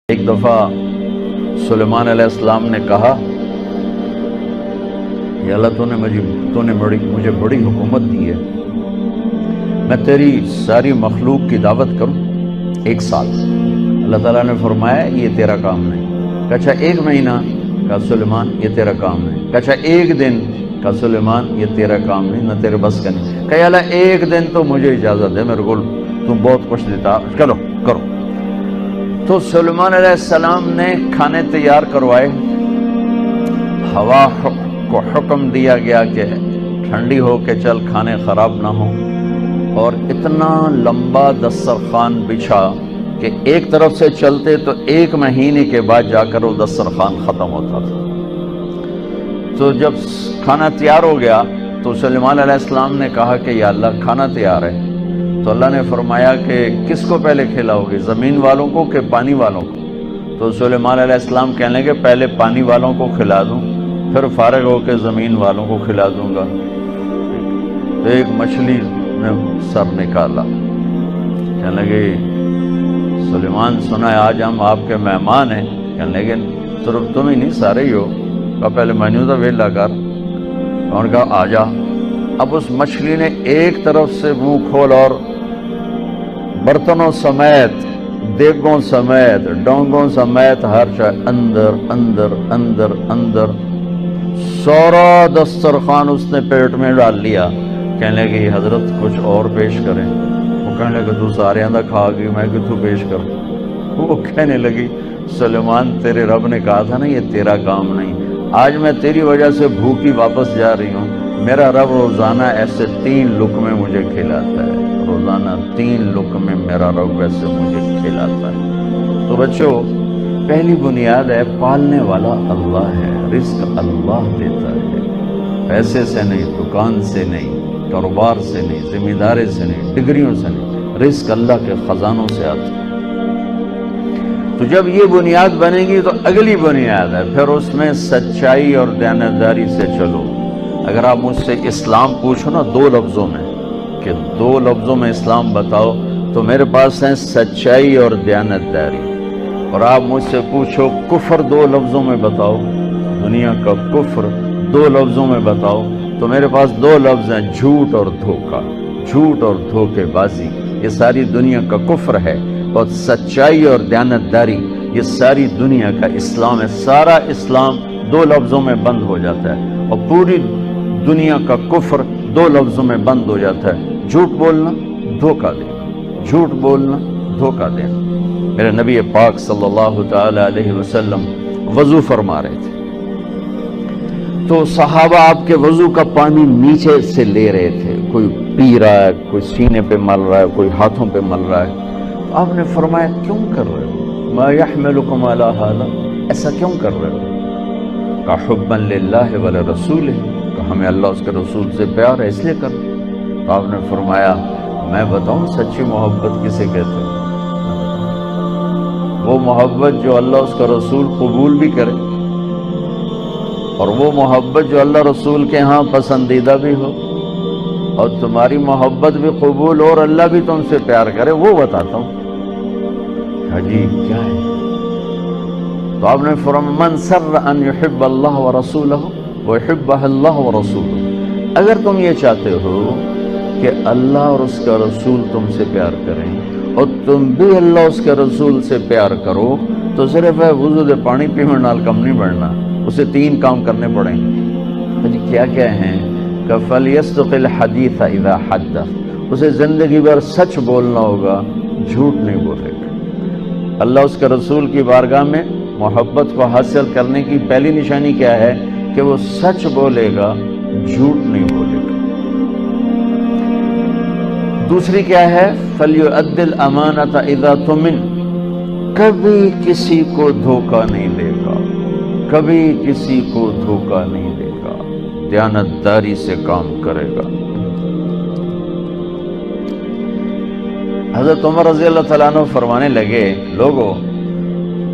ایک دفعہ سلیمان علیہ السلام نے کہا یا اللہ تو نے مجھے بڑی حکومت دی ہے، میں تیری ساری مخلوق کی دعوت کروں 1 سال۔ اللہ تعالیٰ نے فرمایا یہ تیرا کام نہیں۔ کہا اچھا 1 مہینہ؟ کہا سلیمان یہ تیرا کام نہیں۔ کہا اچھا 1 دن؟ کہا سلیمان یہ تیرا کام نہیں، نہ تیرے بس کا نہیں۔ کہا یا اللہ 1 دن تو مجھے اجازت دے، میرے کو تم بہت کچھ دیتا، چلو کرو۔ تو سلیمان علیہ السلام نے کھانے تیار کروائے، ہوا کو حکم دیا گیا کہ ٹھنڈی ہو کے چل، کھانے خراب نہ ہوں، اور اتنا لمبا دسترخوان بچھا کہ ایک طرف سے چلتے تو 1 مہینے کے بعد جا کر وہ دسترخوان ختم ہوتا تھا۔ تو جب کھانا تیار ہو گیا تو سلیمان علیہ السلام نے کہا کہ یا اللہ کھانا تیار ہے۔ تو اللہ نے فرمایا کہ کس کو پہلے کھلاؤ گے، زمین والوں کو کہ پانی والوں کو؟ تو سلیمان علیہ السلام کہنے لگے پہلے پانی والوں کو کھلا دوں، پھر فارغ ہو کے زمین والوں کو کھلا دوں گا۔ تو ایک مچھلی نے سر نکالا، کہنے لگے سلیمان سنا ہے آج ہم آپ کے مہمان ہیں۔ کہنے لگے صرف تم ہی نہیں سارے ہی ہو۔ کہا پہلے مینیو تو ویلا کر۔ انہوں نے کہا آ جا۔ اب اس مچھلی نے ایک طرف سے منہ کھول اور برتنوں سمیت، دیگوں سمیت، ڈونگوں سمیت ہر شے اندر اندر اندر اندر، سارا دسترخوان اس نے پیٹ میں ڈال لیا۔ کہنے لگے حضرت کچھ اور پیش کریں؟ وہ کہنے لگے تو سارے اندر کھا گئی، میں کہ تو پیش کر۔ وہ کہنے لگی سلیمان تیرے رب نے کہا تھا نا یہ تیرا کام نہیں، آج میں تیری وجہ سے بھوکی واپس جا رہی ہوں۔ میرا رب روزانہ ایسے 3 لقمے مجھے کھلاتا ہے، روزانہ 3 لقمے میرا رب ایسے مجھے کھلاتا ہے۔ تو بچوں پہلی بنیاد ہے پالنے والا اللہ ہے، رزق اللہ دیتا ہے، پیسے سے نہیں، دکان سے نہیں، کاروبار سے نہیں، ذمہ داری سے نہیں، ڈگریوں سے نہیں، رزق اللہ کے خزانوں سے آتا ہے۔ تو جب یہ بنیاد بنے گی تو اگلی بنیاد ہے پھر اس میں سچائی اور دیانتداری سے چلو۔ اگر آپ مجھ سے اسلام پوچھو نا 2 لفظوں میں کہ 2 لفظوں میں اسلام بتاؤ، تو میرے پاس ہیں سچائی اور دیانتداری۔ اور آپ مجھ سے پوچھو کفر 2 لفظوں میں بتاؤ، دنیا کا کفر 2 لفظوں میں بتاؤ، تو میرے پاس 2 لفظ ہیں، جھوٹ اور دھوکہ، جھوٹ اور دھوکے بازی، یہ ساری دنیا کا کفر ہے۔ اور سچائی اور دیانتداری یہ ساری دنیا کا اسلام ہے۔ سارا اسلام 2 لفظوں میں بند ہو جاتا ہے، اور پوری دنیا کا کفر 2 لفظوں میں بند ہو جاتا ہے، جھوٹ بولنا، دھوکہ دینا، جھوٹ بولنا، دھوکہ دینا۔ میرے نبی پاک صلی اللہ تعالی علیہ وسلم وضو فرما رہے تھے، تو صحابہ آپ کے وضو کا پانی نیچے سے لے رہے تھے، کوئی پی رہا ہے، کوئی سینے پہ مل رہا ہے، کوئی ہاتھوں پہ مل رہا ہے۔ تو آپ نے فرمایا کیوں کر رہے ہو؟ ما یحملکم علی ھذا، ایسا کیوں کر رہے ہو؟ کہ حبا للہ ولرسولہ، کہ ہمیں اللہ اس کے رسول سے پیار ہے اس لیے کر رہے ہیں۔ تو آپ نے فرمایا میں بتاؤں سچی محبت کسے کہتے ہیں؟ وہ محبت جو اللہ اس کا رسول قبول بھی کرے، اور وہ محبت جو اللہ رسول کے ہاں پسندیدہ بھی ہو، اور تمہاری محبت بھی قبول ہو اور اللہ بھی تم سے پیار کرے، وہ بتاتا ہوں۔ عجیب کیا ہے؟ تو آپ نے فرمایا من سر ان یحب اللہ ورسولہ ویحبہ اللہ ورسولہ، اگر تم یہ چاہتے ہو کہ اللہ اور اس کا رسول تم سے پیار کریں اور تم بھی اللہ اس کے رسول سے پیار کرو، تو صرف ہے وضو دے پانی پینے نال کم نہیں بڑھنا، اسے 3 کام کرنے پڑیں گے۔ جی کیا کیا ہیں؟ کہ فَلْيَصْدُقِ الْحَدِيثَ إِذَا حَدَّثَ، اسے زندگی بھر سچ بولنا ہوگا، جھوٹ نہیں بولے گا۔ اللہ اس کے رسول کی بارگاہ میں محبت کو حاصل کرنے کی پہلی نشانی کیا ہے؟ کہ وہ سچ بولے گا، جھوٹ نہیں بولے گا۔ دوسری کیا ہے؟ فَلْيُؤَدِّ الْأَمَانَةَ إِذَا تُؤْمِنَ، کبھی کسی کو دھوکہ نہیں دے گا، کبھی کسی کو دھوکہ نہیں دے گا، دیانتداری سے کام کرے گا۔ حضرت عمر رضی اللہ تعالیٰ عنہ فرمانے لگے لوگو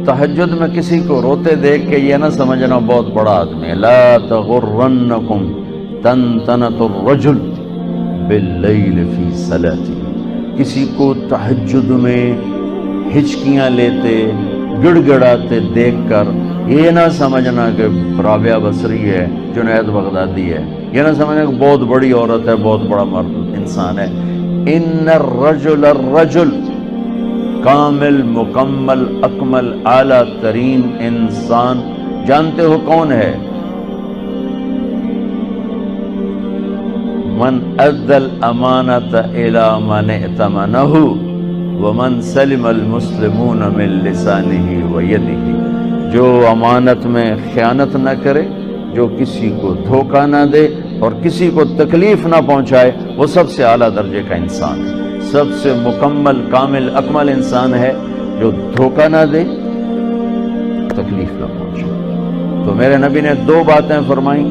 تہجد میں کسی کو روتے دیکھ کے یہ نہ سمجھنا بہت بڑا آدمی ہے، لا تغرنکم تنتنۃ الرجل باللیل فی صلاتی، کسی کو تہجد میں ہچکیاں لیتے، گڑ گڑاتے دیکھ کر یہ نہ سمجھنا کہ رابعہ بصری ہے، جنید بغدادی ہے، یہ نہ سمجھنا کہ بہت بڑی عورت ہے، بہت بڑا مرد انسان ہے۔ ان الرجل الرجل، کامل، مکمل، اکمل، اعلیٰ ترین انسان جانتے ہو کون ہے؟ من ادى الامانة الى من ائتمنه ومن سلم المسلمون من لسانه ويده، جو امانت میں خیانت نہ کرے، جو کسی کو دھوکہ نہ دے اور کسی کو تکلیف نہ پہنچائے، وہ سب سے اعلیٰ درجے کا انسان ہے۔ سب سے مکمل، کامل، اکمل انسان ہے جو دھوکہ نہ دے، تکلیف نہ پہنچائے۔ تو میرے نبی نے دو باتیں فرمائیں،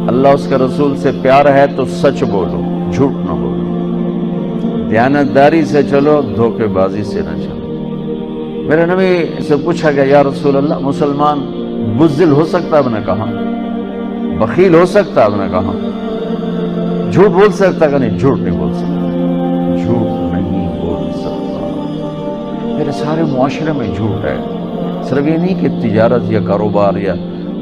اللہ اس کے رسول سے پیار ہے تو سچ بولو، جھوٹ نہ بولو، دیانتداری سے چلو، دھوکے بازی سے نہ چلو۔ میرے نبی سے پوچھا گیا، یا رسول اللہ، مسلمان بزدل ہو سکتا؟ آپ نے کہا۔ بخیل ہو سکتا؟ آپ نے کہا۔ جھوٹ بول سکتا کہ نہیں؟ جھوٹ نہیں بول سکتا، جھوٹ نہیں بول سکتا۔ میرے سارے معاشرے میں جھوٹ ہے، صرف یہ نہیں کہ تجارت یا کاروبار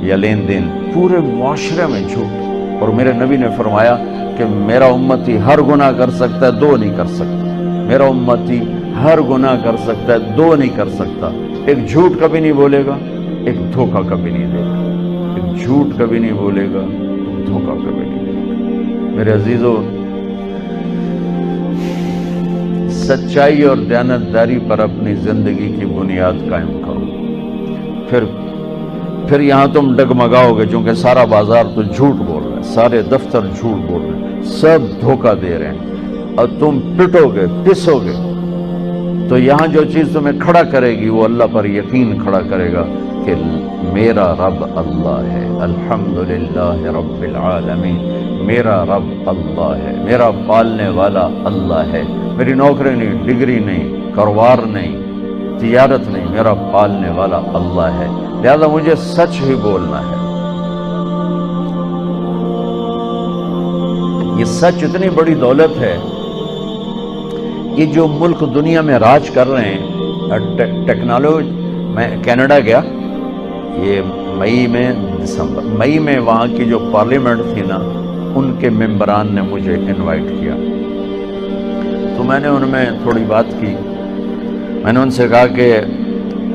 یا لین دین، پورے معاشرے میں جھوٹ۔ اور میرے نبی نے فرمایا کہ میرا امتی ہر گناہ کر سکتا ہے، دو نہیں کر سکتا۔ میرا امتی ہر گناہ کر سکتا ہے، دو نہیں کر سکتا۔ ایک جھوٹ کبھی نہیں بولے گا، ایک دھوکہ کبھی نہیں دے گا۔ ایک جھوٹ کبھی نہیں بولے گا، دھوکہ کبھی نہیں دے گا۔ میرے عزیزو، سچائی اور دیانتداری پر اپنی زندگی کی بنیاد قائم کرو، پھر یہاں تم ڈگمگاؤ گے، چونکہ سارا بازار تو جھوٹ بول رہا ہے، سارے دفتر جھوٹ بول رہے ہیں، سب دھوکہ دے رہے ہیں، اور تم پٹو گے، پسو گے۔ تو یہاں جو چیز تمہیں کھڑا کرے گی وہ اللہ پر یقین کھڑا کرے گا کہ میرا رب اللہ ہے، الحمدللہ رب العالمین، میرا رب اللہ ہے، میرا پالنے والا اللہ ہے، میری نوکری نہیں، ڈگری نہیں، کاروبار نہیں، تجارت نہیں، میرا پالنے والا اللہ ہے، لہذا مجھے سچ ہی بولنا ہے۔ یہ سچ اتنی بڑی دولت ہے، یہ جو ملک دنیا میں راج کر رہے ہیں، ٹیکنالوجی، میں کینیڈا گیا یہ مئی میں وہاں کی جو پارلیمنٹ تھی نا، ان کے ممبران نے مجھے انوائٹ کیا، تو میں نے ان میں تھوڑی بات کی۔ میں نے ان سے کہا کہ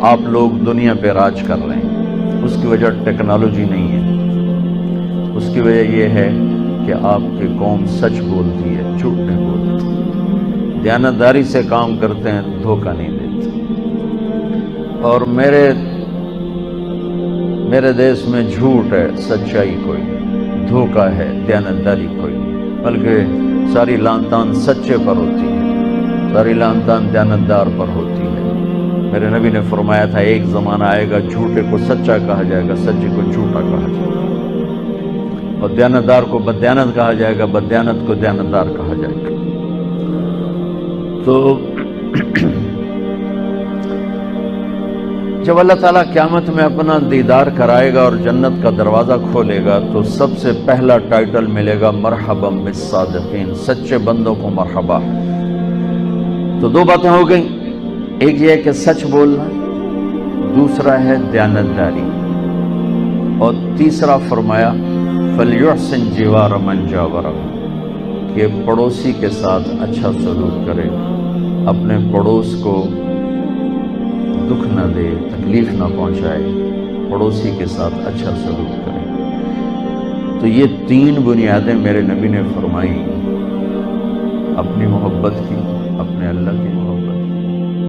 آپ لوگ دنیا پہ راج کر رہے ہیں، اس کی وجہ ٹیکنالوجی نہیں ہے، اس کی وجہ یہ ہے کہ آپ کی قوم سچ بولتی ہے، جھوٹ نہیں بولتی، دیانتداری سے کام کرتے ہیں، دھوکہ نہیں دیتے۔ اور میرے دیش میں جھوٹ ہے، سچائی کوئی نہیں، دھوکہ ہے، دیانتداری کوئی نہیں، بلکہ ساری لان تان سچے پر ہوتی ہے، ساری لان تان دیانتدار پر ہوتی ہے۔ میرے نبی نے فرمایا تھا ایک زمانہ آئے گا جھوٹے کو سچا کہا جائے گا، سچے کو جھوٹا کہا جائے گا، اور دیانتدار کو بددیانت کہا جائے گا، بددیانت کو دیانتدار کہا جائے گا۔ تو جب اللہ تعالیٰ قیامت میں اپنا دیدار کرائے گا اور جنت کا دروازہ کھولے گا، تو سب سے پہلا ٹائٹل ملے گا مرحبا بالصادقین، سچے بندوں کو مرحبا۔ تو دو باتیں ہو گئیں، ایک یہ ہے کہ سچ بولنا، دوسرا ہے دیانتداری، اور تیسرا فرمایا فَلْيُحْسِنْ جِوَارَ مَنْ جَاوَرَهُ، کہ پڑوسی کے ساتھ اچھا سلوک کرے، اپنے پڑوس کو دکھ نہ دے، تکلیف نہ پہنچائے، پڑوسی کے ساتھ اچھا سلوک کرے۔ تو یہ تین بنیادیں میرے نبی نے فرمائی، اپنی محبت کی، اپنے اللہ کی محبت